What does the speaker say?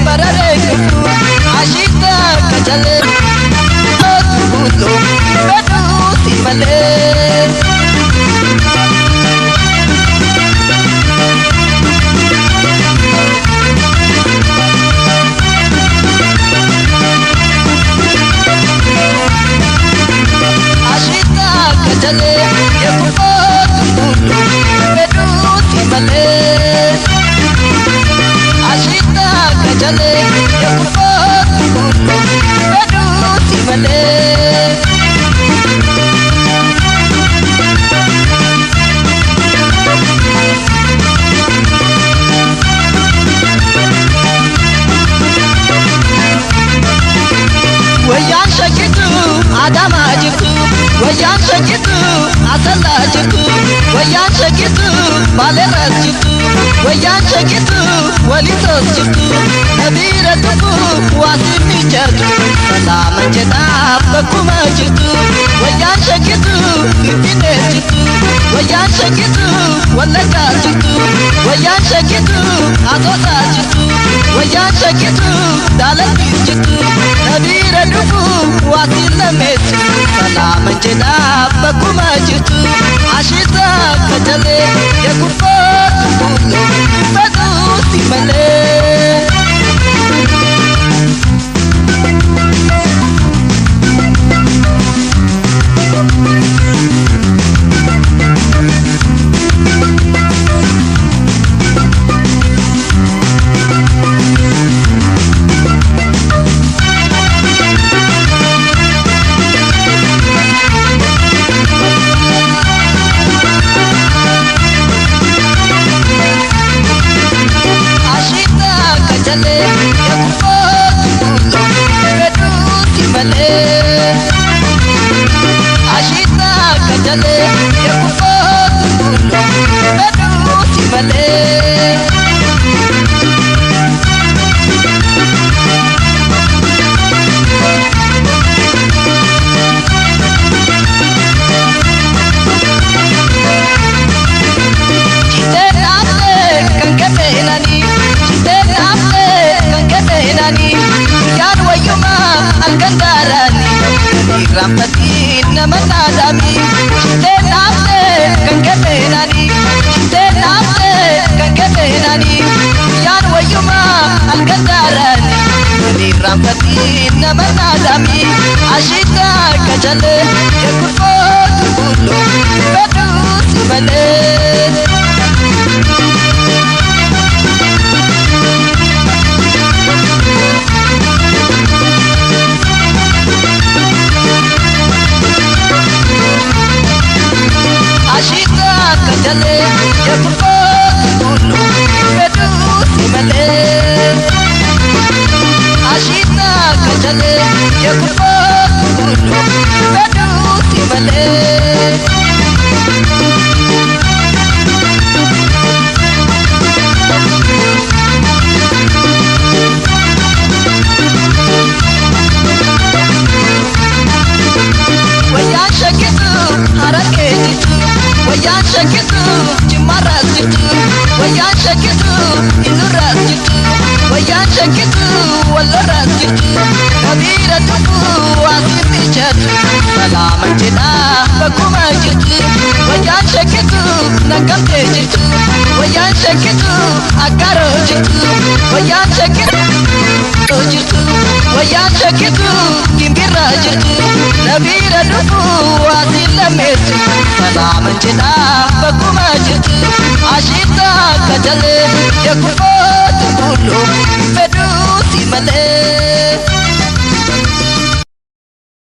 barare ashita kajale kuto bedu simale ashita kajale kuto bedu simale ashita kajale kuto bedu simale ويان شكيتو عدم عجبتو ويان شكيتو عسل عجبتو ويان شكيتو بالراس جبتو ويان شكيتو وليد جبتو نبيل الدفو واسمي جاتو سلام جدا بكما جبتو ويان شكيتو بنتي جبتو ويان شكيتو ولا جبتو ويان شكيتو عطوسا جبتو ويان شكيتو دالت جبتو نبيل الدفو واسمي سلام جدا بكما جبتو عشيتا كجلي يكفر كله بدوسي ملي ashita kajale yakufot kullo bedu simale chite naate kankete nani chite naate kankete nani yan wayuma algandarani rampati namanadami chite naate kankete nani chite naate kankete nani yan wayuma algandarani rampati namanadami ashita kajale yakufot kullu bedu simale ashita kajale yakufot kullu bedu simale ashita kajale yakufot kullu bedu simale ويان شكيتو حركيتو ويان شكيتو جماراتو ويان شكيتو إنوراتو ويان شكيتو والراتو نبيل الدفو واسمي جاتو سلام جدا بكما جتو ويان شكيتو نقمت جتو ويان شكيتو أكارو جتو ويان شكيتو جتو ويان شكيتو كمبيرا جتو نبيل الدفو واسمي سلام جدا بكما جتو ashita kajale yakufot kullu bedu simale